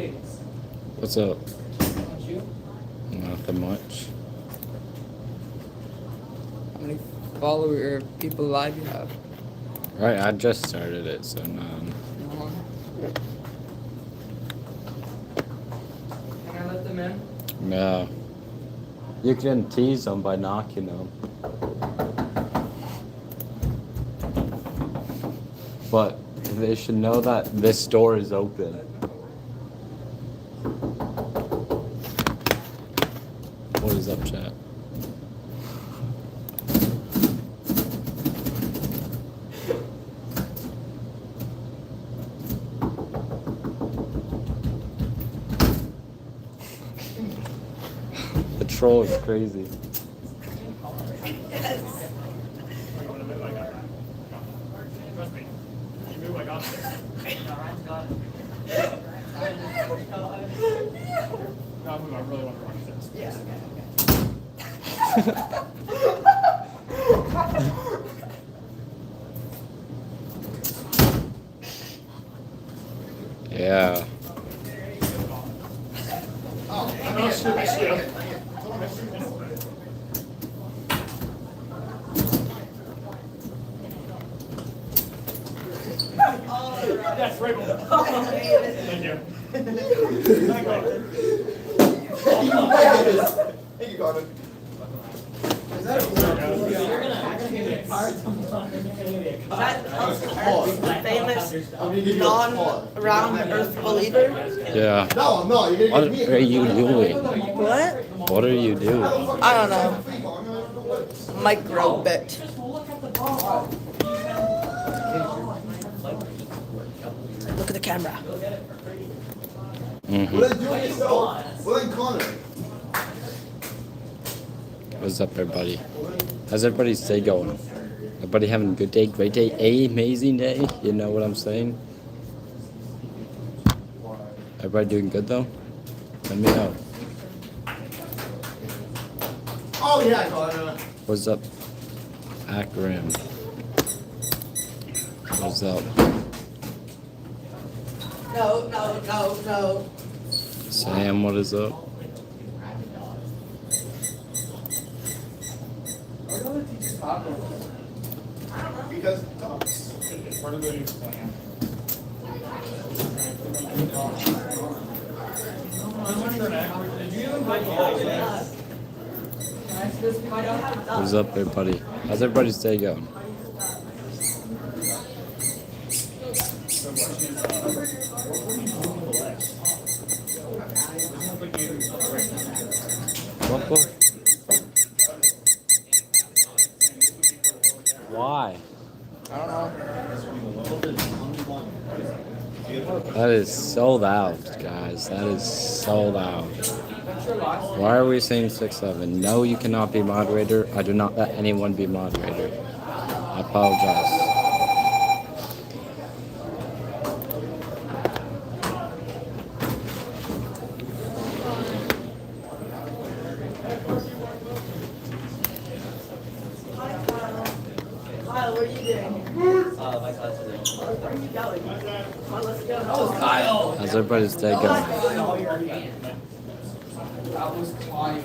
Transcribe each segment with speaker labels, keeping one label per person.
Speaker 1: What's up? Nothing much.
Speaker 2: How many follower or people live you have?
Speaker 1: Right, I just started it, so none.
Speaker 2: Can I let them in?
Speaker 1: No. You can tease them by knocking them. But they should know that this door is open. What is up, chat? The troll is crazy. Yeah.
Speaker 3: Yes, right. Thank you.
Speaker 4: Thank you, Gordon.
Speaker 5: Famous non-round-the-earth believer?
Speaker 1: Yeah.
Speaker 4: No, I'm not. You're
Speaker 1: What
Speaker 4: gonna get
Speaker 1: are you doing?
Speaker 5: What?
Speaker 1: What are you doing?
Speaker 5: I don't know. Micro bit. Look at the camera.
Speaker 1: Mm-hmm.
Speaker 4: Well, then do it yourself. Well, then Connor.
Speaker 1: What's up, everybody? How's everybody's day going? Everybody having a good day, great day, amazing day? You know what I'm saying? Everybody doing good, though? Let me know.
Speaker 4: Oh, yeah, Connor.
Speaker 1: What's up, Akram? What's up?
Speaker 5: No.
Speaker 1: Sam, what is up?
Speaker 4: Because dogs.
Speaker 1: What's up, everybody? How's everybody's day going? Why?
Speaker 2: I don't know.
Speaker 1: That is so loud, guys. That is so loud. Why are we saying 6-7? No, you cannot be moderator. I do not let anyone be moderator. I apologize.
Speaker 5: Kyle, what are you doing?
Speaker 6: My class is
Speaker 5: Where are you going? Come on, let's go.
Speaker 1: How's everybody's day going?
Speaker 2: That was Kyle.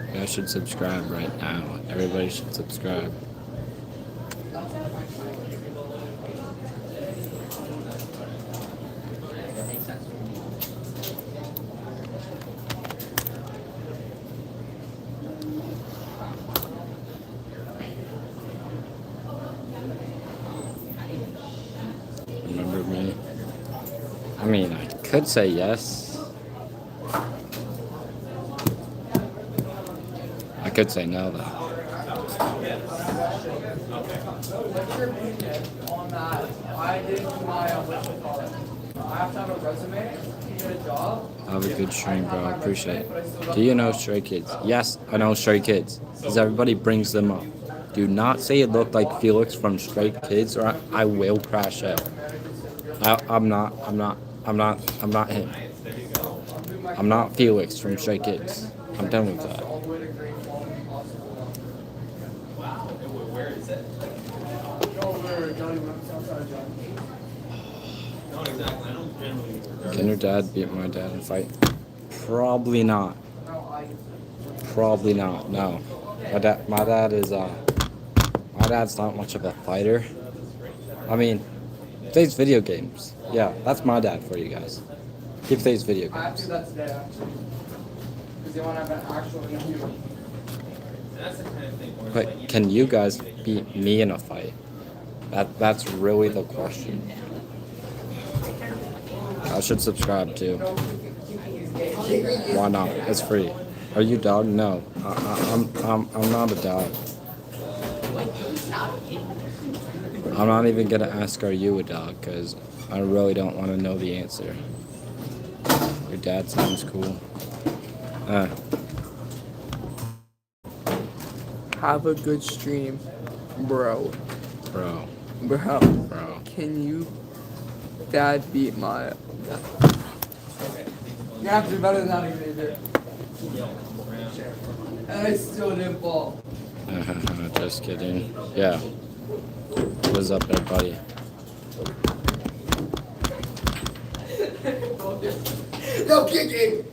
Speaker 1: You guys should subscribe right now. Everybody should subscribe. Remember me? I mean, I could say yes. I could say no, though.
Speaker 2: What's your opinion on that? I did my what's it called? I have to have a resume to get a job.
Speaker 1: Have a good stream, bro. I appreciate it. Do you know Stray Kids? Yes, I know Stray Kids. Because everybody brings them up. Do not say it looked like Felix from Stray Kids, or I will crash out. I'm not him. I'm not Felix from Stray Kids. I'm done with that. Can your dad beat my dad in a fight? Probably not.
Speaker 2: No,
Speaker 1: Probably not. No. My dad is my dad's not much of a fighter. I mean, plays video games. Yeah, that's my dad for you guys. He plays video
Speaker 2: I have to
Speaker 1: games.
Speaker 2: do that today actually. Because they want to have an actual interview.
Speaker 1: But can you guys beat me in a fight? That's really the question. I should subscribe too. Why not? It's free. Are you a dog? No. I'm not a dog. I'm not even gonna ask, are you a dog? Because I really don't want to know the answer. Your dad sounds cool.
Speaker 2: Have a good stream, bro.
Speaker 1: Bro.
Speaker 2: Bro. Can you dad beat my... You have to do better than that, Xavier. And I still didn't fall.
Speaker 1: Just kidding. Yeah. What's up, everybody?
Speaker 4: No kicking.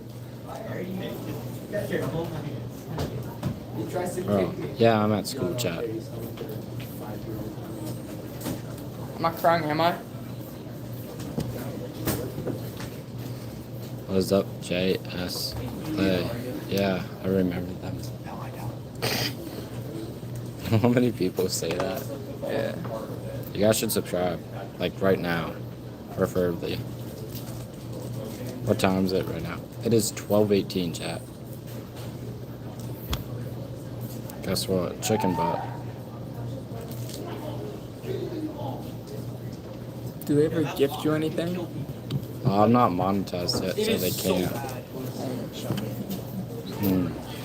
Speaker 2: He tries to
Speaker 1: Bro.
Speaker 2: kick me.
Speaker 1: Yeah, I'm at school chat.
Speaker 2: I'm not crying, am I?
Speaker 1: What's up, JS? Play. Yeah, I remember them. How many people say that?
Speaker 2: Yeah.
Speaker 1: You guys should subscribe. Like right now. Preferably. What time is it right now? It is 12:18, chat. Guess what? Chicken butt.
Speaker 2: Do they ever gift you anything?
Speaker 1: I'm not monetized yet, so they can't.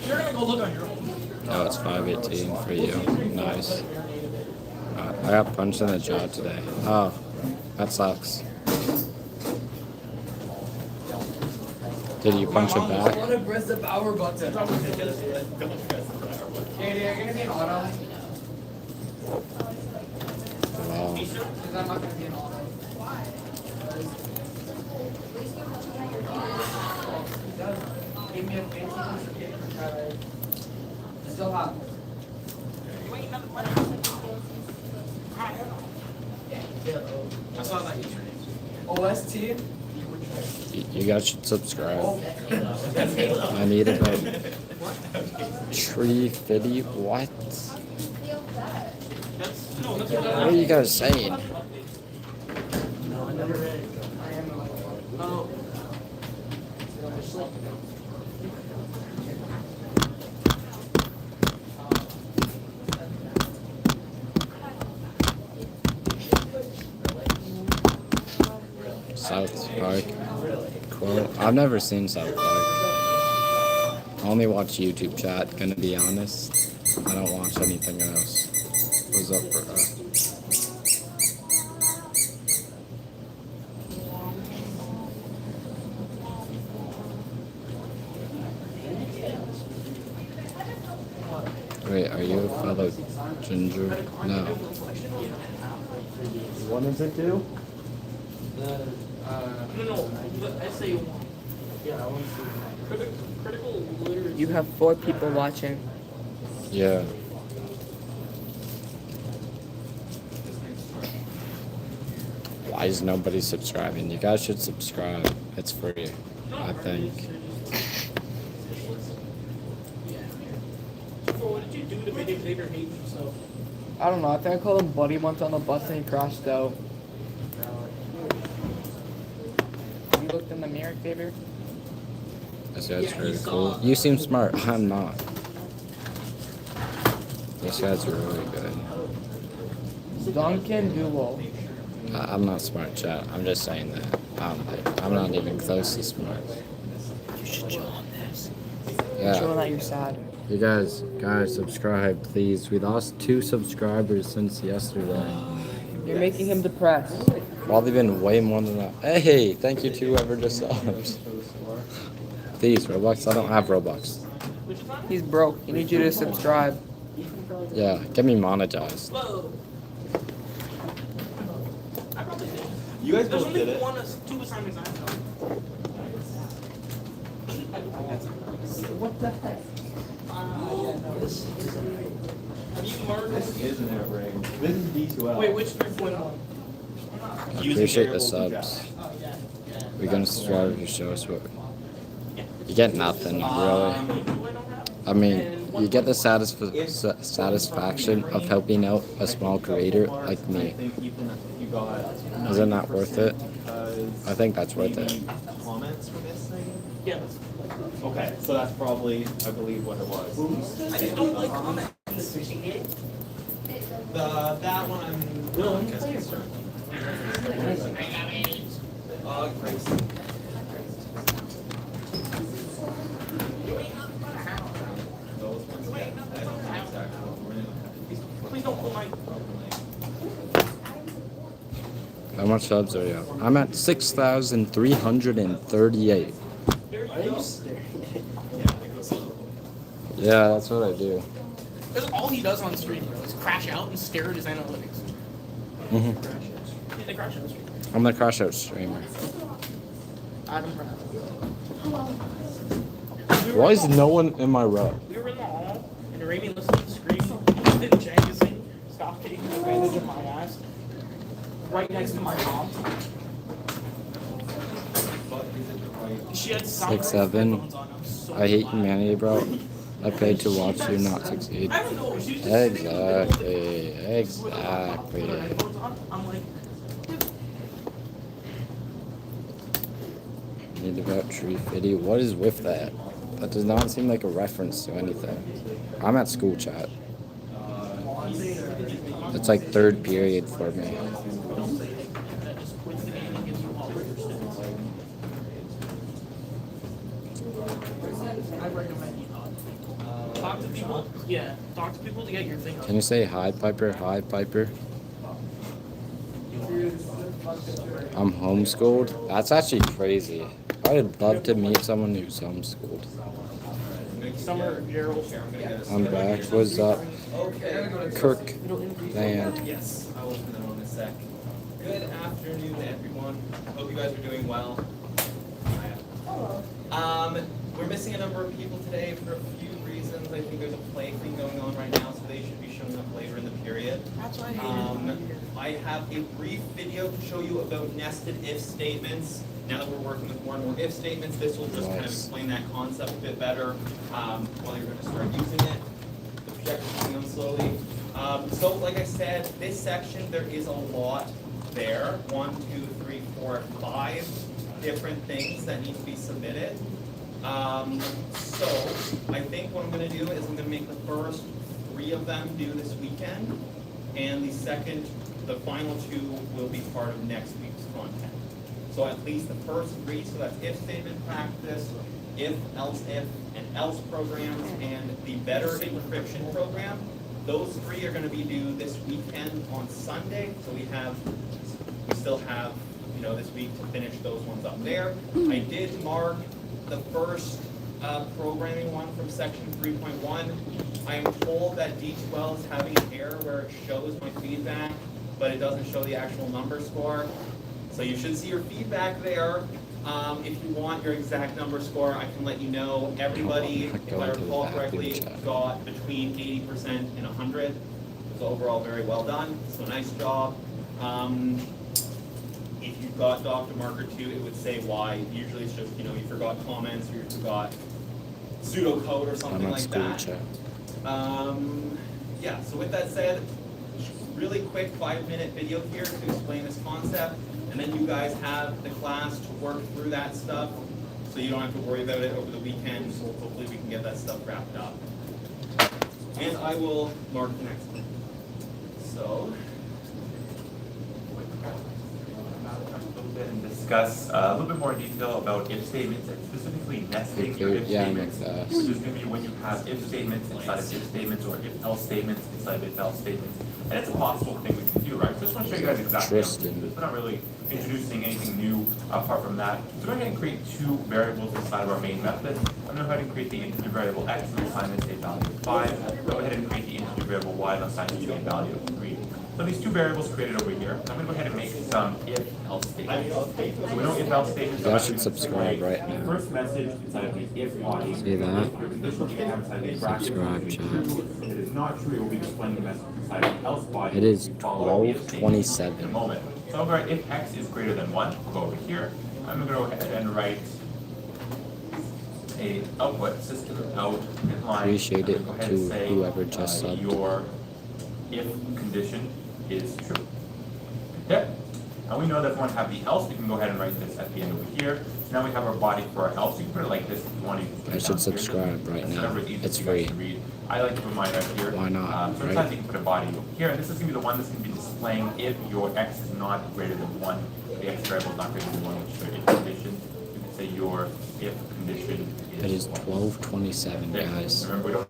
Speaker 3: You're gonna go look on your own.
Speaker 1: Oh, it's 5:18 for you. Nice. I got punched in the jaw today. Oh, that sucks. Did you punch it
Speaker 2: I
Speaker 1: back?
Speaker 2: want to press the power button. Katie, are you gonna be an auto?
Speaker 1: Wow.
Speaker 2: Because I'm not gonna be an auto. Give me a fancy piece of cake for Friday. Still hot.
Speaker 3: I saw that yesterday.
Speaker 2: OST?
Speaker 1: You guys should subscribe. I need about tree fitty. What? What are you guys saying? South Park. Cool. I've never seen South Park. I only watch YouTube chat, gonna be honest. I don't watch anything else. What's up, bro? Wait, are you a fellow ginger? No.
Speaker 6: What is it do?
Speaker 3: No, the essay one.
Speaker 6: Yeah, I want to see.
Speaker 3: Critical literacy.
Speaker 2: You have 4 people watching.
Speaker 1: Yeah. Why is nobody subscribing? You guys should subscribe. It's free, I think.
Speaker 3: So what did you do to make Xavier hate himself?
Speaker 2: I don't know. I think I called him buddy once on the bus and he crashed out. You looked in the mirror, Xavier?
Speaker 1: This guy's really cool. You seem smart. I'm not. This guy's really good.
Speaker 2: Duncan Duval.
Speaker 1: I'm not smart, chat. I'm just saying that. I'm not even close to smart.
Speaker 2: You should chill on this. Show
Speaker 1: Yeah.
Speaker 2: that you're sad.
Speaker 1: You guys, subscribe, please. We lost 2 subscribers since yesterday.
Speaker 2: You're making him depressed.
Speaker 1: Probably been way more than that. Hey, thank you to whoever just subs. Please, Robux. I don't have Robux.
Speaker 2: He's broke. He needs you to subscribe.
Speaker 1: Yeah, get me monetized.
Speaker 3: Whoa. I probably did.
Speaker 7: You guys
Speaker 3: There's
Speaker 7: both
Speaker 3: only
Speaker 7: did it.
Speaker 3: two assignments I have done.
Speaker 5: What the heck?
Speaker 3: Have you learned this?
Speaker 7: Isn't it, Ring? This is D2L.
Speaker 3: Wait, which 3.1?
Speaker 1: Appreciate the subs. We're gonna strive if you show us what. You get nothing, really. I mean, you get the satisfaction of helping out a small creator like
Speaker 7: I
Speaker 1: me.
Speaker 7: think you got.
Speaker 1: Isn't that worth it?
Speaker 7: Because
Speaker 1: I think that's worth it.
Speaker 7: comments for this thing?
Speaker 3: Yeah, that's
Speaker 7: Okay, so that's probably, I believe, what it was.
Speaker 3: I just don't like comments.
Speaker 7: That one I'm.
Speaker 3: Will,
Speaker 7: Grace. Those ones, yeah. I don't know exactly what we're in.
Speaker 3: please don't pull my.
Speaker 1: How much subs are you? I'm at 6,338. Yeah, that's what I do.
Speaker 3: That's all he does on stream, bro, is crash out and stare at his analytics.
Speaker 1: hmm
Speaker 3: Yeah, they crash out on stream.
Speaker 1: I'm the crash out streamer.
Speaker 3: Adam Brown.
Speaker 1: Why is no one in my row?
Speaker 3: We were in the hall, and Ramy listened to the scream, and Jangusing stopped taking advantage of my ass. Right next to my mom. She had some
Speaker 1: 6'7".
Speaker 3: headphones on. I'm so
Speaker 1: I hate
Speaker 3: glad.
Speaker 1: humanity, bro. I paid to watch you not succeed.
Speaker 3: I don't know. She was just sitting in the middle of the- with her
Speaker 1: Exactly.
Speaker 3: headphones on. I'm like,
Speaker 1: Need about tree fitty. What is with that? That does not seem like a reference to anything. I'm at school chat. It's like third period for me.
Speaker 3: don't say anything. That just quits the game and gives you all of your stats. I recommend you talk to people. Yeah, talk to people to get your thing
Speaker 1: Can
Speaker 3: on.
Speaker 1: you say hi, Piper? Hi, Piper. I'm homeschooled. That's actually crazy. I would love to meet someone who's homeschooled.
Speaker 3: Summer, Gerald.
Speaker 1: I'm back. What's up?
Speaker 7: Okay.
Speaker 1: Kirk Land.
Speaker 7: Yes, I will put that on in a sec. Good afternoon, everyone. Hope you guys are doing well. We're missing a number of people today for a few reasons. I think there's a play thing going on right now, so they should be showing up later in the period.
Speaker 3: That's why I
Speaker 7: I have a brief video to show you about nested if statements. Now that we're working with more and more if statements, this will just kind of
Speaker 1: Nice.
Speaker 7: explain that concept a bit better while you're going to start using it. The projector's coming on slowly. So like I said, this section, there is a lot there. 1, 2, 3, 4, 5 different things that need to be submitted. So I think what I'm going to do is I'm going to make the first 3 of them due this weekend, and the final 2 will be part of next week's content. So at least the first 3, so that's if statement practice, if, else if, and else programs, and the better encryption program. Those 3 are going to be due this weekend on Sunday. So we still have, this week to finish those ones up there. I did mark the first programming one from section 3.1. I am told that D2L is having an error where it shows my feedback, but it doesn't show the actual number score. So you should see your feedback there. If you want your exact number score, I can let you know. Everybody, if I recall correctly, got between 80% and 100. So overall, very well done. So nice job. If you got Dr. Marker 2, it would say why. Usually it's just, you forgot comments or you forgot pseudocode or
Speaker 1: I'm
Speaker 7: something
Speaker 1: at
Speaker 7: like
Speaker 1: school
Speaker 7: that.
Speaker 1: chat.
Speaker 7: Yeah, so with that said, really quick 5-minute video here to explain this concept, and then you guys have the class to work through that stuff, so you don't have to worry about it over the weekend, so hopefully we can get that stuff wrapped up. And I will mark the next one. So,
Speaker 8: and discuss a little bit more detail about if statements and specifically nesting your if
Speaker 1: Yeah, I'm
Speaker 8: statements,
Speaker 1: like that.
Speaker 8: which is going to be when you have if statements inside of if statements or if else statements inside of if else statements. And it's a possible thing we can do, right? Just want to show you guys exactly how to do this. We're not really introducing anything new apart from that. So go ahead and create 2 variables inside of our main method. I'm going to go ahead and create the integer variable x and assign this a value of 5. Go ahead and create the integer variable y and assign it a value of 3. So these two variables created over here, I'm gonna go ahead and make some if-else statements. So we know if-else statements.
Speaker 1: You guys should subscribe right now.
Speaker 8: First message inside of the if body.
Speaker 1: See that?
Speaker 8: Your condition you have inside the bracket.
Speaker 1: Subscribe, chat.
Speaker 8: If it is not true, it will be displaying the message inside of the else body.
Speaker 1: It is
Speaker 8: followed by the if statement
Speaker 1: 12:27.
Speaker 8: in a moment. So over if x is greater than 1, we'll go over here. I'm gonna go ahead and write a output system out inline.
Speaker 1: Appreciate it
Speaker 8: Go ahead
Speaker 1: to
Speaker 8: and say,
Speaker 1: whoever just subbed.
Speaker 8: Your if condition is true. Okay? And we know that if we want to have the else, we can go ahead and write this at the end over here. So now we have our body for our else. You can put it like this if you want to.
Speaker 1: I should subscribe right now. It's free.
Speaker 8: I like to put mine right here.
Speaker 1: Why not,
Speaker 8: So
Speaker 1: right?
Speaker 8: sometimes you can put a body over here, and this is going to be the one that's going to be displaying if your x is not greater than 1. The x variable is not greater than 1, which is your if condition. You can say your if condition
Speaker 1: It is
Speaker 8: 1.
Speaker 1: 12:27,
Speaker 8: Okay,
Speaker 1: guys.
Speaker 8: remember, we don't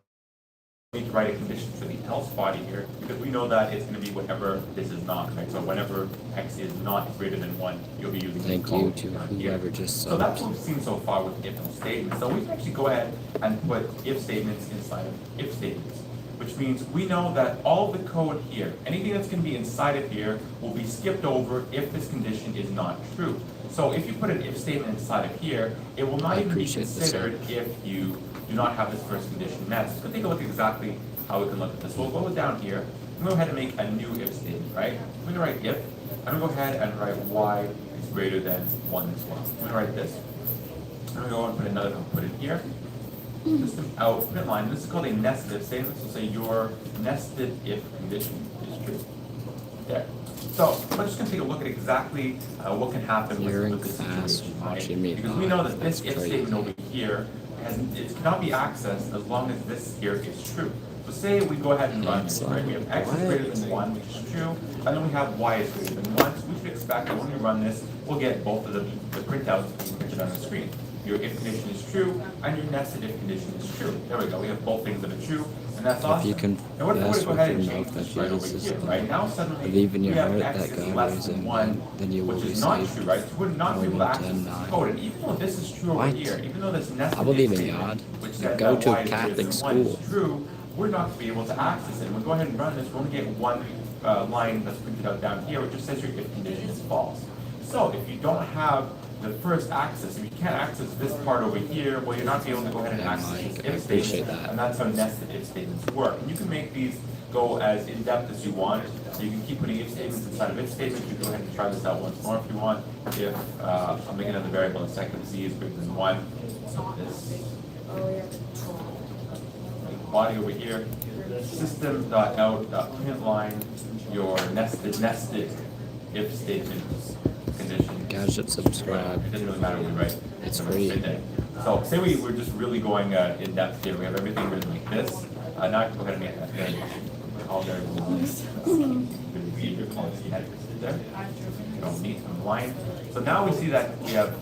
Speaker 8: need to write a condition for the else body here, because we know that it's gonna be whatever this is not, right? So whenever x is not greater than 1, you'll be using.
Speaker 1: Thank
Speaker 8: this
Speaker 1: you
Speaker 8: column
Speaker 1: to
Speaker 8: here.
Speaker 1: whoever just
Speaker 8: So that's what
Speaker 1: subbed.
Speaker 8: we've seen so far with if-else statements. So we can actually go ahead and put if statements inside of if statements, which means we know that all the code here, anything that's gonna be inside of here, will be skipped over if this condition is not true. So if you put an if statement inside of here, it will not
Speaker 1: I
Speaker 8: even be
Speaker 1: appreciate the
Speaker 8: considered if you do not have this first condition met. So take a look at exactly how we can look at this. We'll go down here, and go ahead and make a new if statement, right? I'm gonna write if, I'm gonna go ahead and write y is greater than 1 as well. I'm gonna write this. I'm gonna go and put another output in here. System out, print line, this is called a nested if statement, so say your nested if condition is true. There. So, I'm just gonna take a look at exactly what can happen
Speaker 1: You're in
Speaker 8: with this
Speaker 1: class
Speaker 8: situation, right?
Speaker 1: watching me
Speaker 8: Because we know that
Speaker 1: That's
Speaker 8: this if
Speaker 1: crazy.
Speaker 8: statement over here it cannot be accessed as long as this here is true. So say we go ahead and run this, right? We have x is greater than 1, which is true, and then we have y is greater than 1, so we should expect that when we run this, we'll get both of the printouts printed on the screen. Your if condition is true, and your nested if condition is true. There we go, we have both things that are true, and that's awesome.
Speaker 1: If you can
Speaker 8: Now what if I were to
Speaker 1: confess
Speaker 8: go
Speaker 1: with
Speaker 8: ahead
Speaker 1: your
Speaker 8: and
Speaker 1: mouth
Speaker 8: change
Speaker 1: that
Speaker 8: this right over
Speaker 1: Jesus is
Speaker 8: here,
Speaker 1: the
Speaker 8: right? Now
Speaker 1: Lord,
Speaker 8: suddenly
Speaker 1: believe in your
Speaker 8: we have
Speaker 1: heart
Speaker 8: x
Speaker 1: that
Speaker 8: is
Speaker 1: God
Speaker 8: less
Speaker 1: is
Speaker 8: than
Speaker 1: in
Speaker 8: 1,
Speaker 1: him, then you will
Speaker 8: which
Speaker 1: be
Speaker 8: is not
Speaker 1: saved.
Speaker 8: true, right? So we're not able to
Speaker 1: Romans
Speaker 8: access
Speaker 1: 10:9.
Speaker 8: this code, and even though this is true over
Speaker 1: What?
Speaker 8: here, even though this nested
Speaker 1: I believe
Speaker 8: if
Speaker 1: in
Speaker 8: statement,
Speaker 1: God.
Speaker 8: which
Speaker 1: You
Speaker 8: says
Speaker 1: go
Speaker 8: that
Speaker 1: to
Speaker 8: y is
Speaker 1: Catholic
Speaker 8: greater than 1 is
Speaker 1: school.
Speaker 8: true, we're not going to be able to access it. When we go ahead and run this, we're going to get one line that's printed out down here, which just says your if condition is false. So if you don't have the first access, if you can't access this part over here, well, you're not be able to go ahead and
Speaker 1: Yeah,
Speaker 8: access
Speaker 1: Mike,
Speaker 8: this
Speaker 1: I
Speaker 8: if
Speaker 1: appreciate
Speaker 8: statement.
Speaker 1: that.
Speaker 8: And that's how nested if statements work. And you can make these go as in-depth as you want. You can keep putting if statements inside of if statements. You can go ahead and try this out once more if you want. If I'll make another variable in a second, z is greater than 1. So this body over here, system.out.println your nested if statement condition.
Speaker 1: You guys should subscribe.
Speaker 8: It doesn't really matter what we write.
Speaker 1: It's free.
Speaker 8: So say we're just really going in depth here. We have everything written like this. Now I can go ahead and make that all variables. Your columns you had there. You don't need to line. So now we see that we have,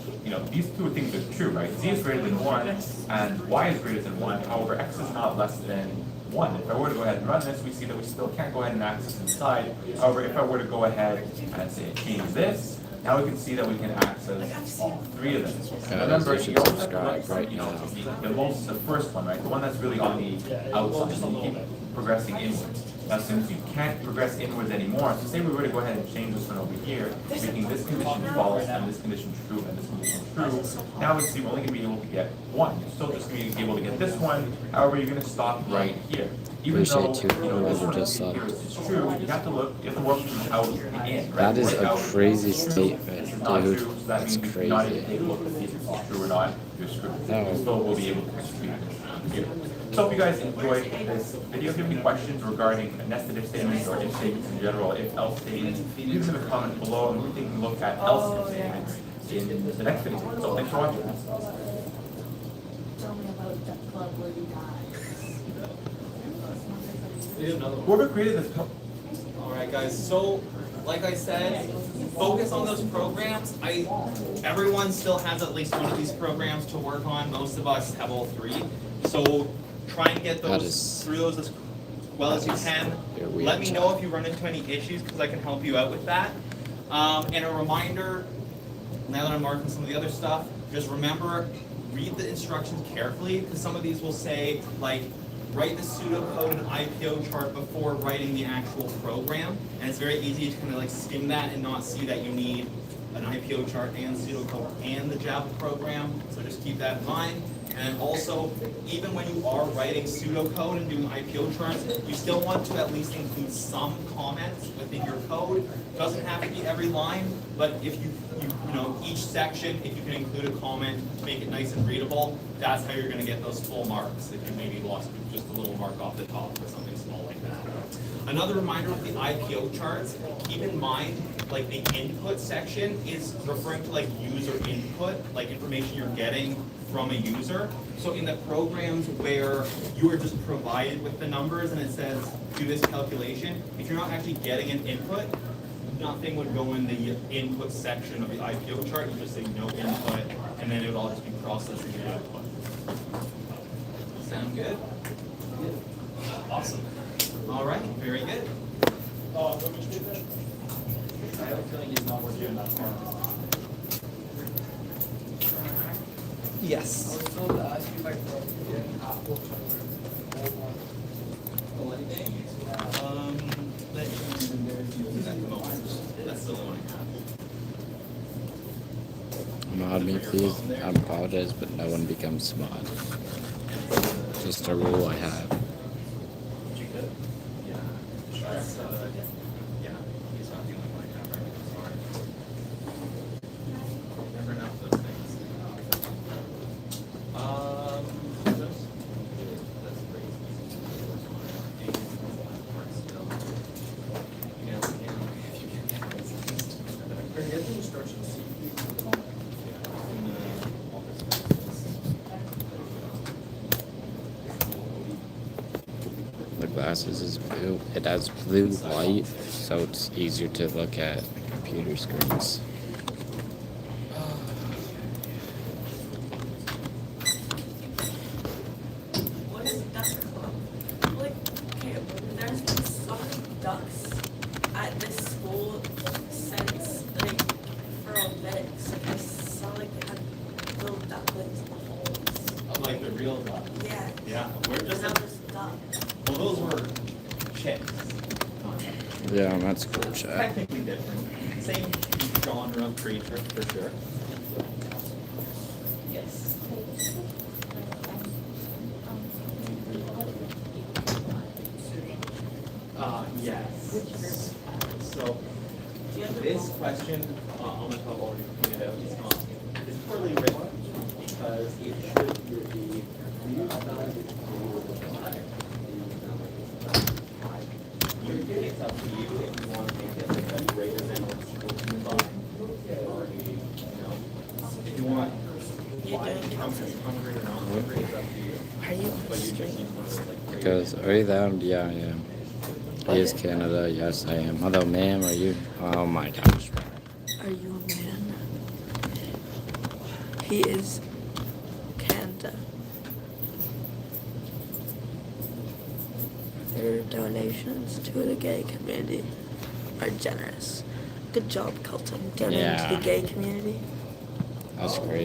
Speaker 8: these two things are true, right? Z is greater than 1 and y is greater than 1. However, x is not less than 1. If I were to go ahead and run this, we see that we still can't go ahead and access inside. However, if I were to go ahead and say change this, now we can see that we can access all three of them. Remember,
Speaker 1: you should
Speaker 8: you always have to
Speaker 1: subscribe
Speaker 8: look,
Speaker 1: right now.
Speaker 8: the first one, right? The one that's really on the outside. So you keep progressing inwards. As soon as you can't progress inwards anymore, so say we were to go ahead and change this one over here, making this condition false and this condition true and this condition true, now we see we're only going to be able to get 1. You're still just going to be able to get this one, however, you're going to stop right here. Even though,
Speaker 1: Appreciate you,
Speaker 8: this
Speaker 1: whoever
Speaker 8: one
Speaker 1: just
Speaker 8: here
Speaker 1: subbed.
Speaker 8: is true, you have to work from out to in, right?
Speaker 1: That is
Speaker 8: Work
Speaker 1: a
Speaker 8: out
Speaker 1: crazy
Speaker 8: is true,
Speaker 1: statement,
Speaker 8: this is not
Speaker 1: dude.
Speaker 8: true, so that
Speaker 1: That's
Speaker 8: means we cannot even
Speaker 1: crazy.
Speaker 8: take a look to see if it's true or not, you're screwed.
Speaker 1: No.
Speaker 8: You still will be able to execute it here. So if you guys enjoyed this video, if you have any questions regarding nested if statements or if statements in general, if else statements, leave them in the comments below and we'll take a look at else if statements in the next video. So thanks for watching.
Speaker 5: Tell me about that club where you died.
Speaker 7: Whoever created this. Alright guys, so like I said, focus on those programs. Everyone still has at least one of these programs to work on. Most of us have all 3. So try and get those through those as well as you can. Let me know if you run into any issues because I can help you out with that. And a reminder, now that I'm marking some of the other stuff, just remember, read the instructions carefully because some of these will say like write the pseudocode and IPO chart before writing the actual program. And it's very easy to kind of like skim that and not see that you need an IPO chart and pseudocode and the Java program. So just keep that in mind. And also, even when you are writing pseudocode and doing IPO charts, you still want to at least include some comments within your code. Doesn't have to be every line, but if you know, each section, if you can include a comment to make it nice and readable, that's how you're gonna get those full marks. If you maybe lost just a little mark off the top or something small like that. Another reminder with the IPO charts, keep in mind, like the input section is referring to like user input, like information you're getting from a user. So in the programs where you are just provided with the numbers and it says, do this calculation, if you're not actually getting an input, nothing would go in the input section of the IPO chart. You just say no input, and then it would all just be processed as your output. Sound good? Awesome. All right, very good. I have a feeling he's not working that far.
Speaker 2: Yes. I was told to ask you if I could
Speaker 7: That's the only one I have.
Speaker 1: Mod me, please. I apologize, but no one becomes mod. Just a rule I have.
Speaker 7: Yeah. That's, yeah, he's not the only one I have right now, sorry. Never know those things. That's crazy.
Speaker 4: Forget the instructions.
Speaker 1: The glasses is blue. It has blue light, so it's easier to look at computer screens.
Speaker 5: What is duck club? Like, okay, there's been so many ducks at this school since, like, for a bit. So I saw, like, they had little ducklings in the holes.
Speaker 7: Like the real duck.
Speaker 5: Yeah.
Speaker 7: Yeah, we're
Speaker 5: But
Speaker 7: just,
Speaker 5: now there's duck.
Speaker 7: well, those were chicks.
Speaker 1: Yeah, that's cool, chat.
Speaker 7: Technically different, same genre of creature for sure. Yes. Yes. So, this question, on the top already pointed out, is not, it's poorly written because it should be it's up to you if you want to make it like a greater than or equal to 5. Or, you know, if you want to count as hungry or not hungry, it's up to you.
Speaker 5: Are you
Speaker 7: But you just need to like greater
Speaker 1: Because
Speaker 7: than.
Speaker 1: are you that? Yeah, I am. He is Canada. Yes, I am. Hello, ma'am. Are you? Oh my gosh.
Speaker 9: Are you a man? He is Canada. Your donations to the gay community are generous. Good job, Colton. Donating to
Speaker 1: Yeah.
Speaker 9: the gay community.
Speaker 1: That's great.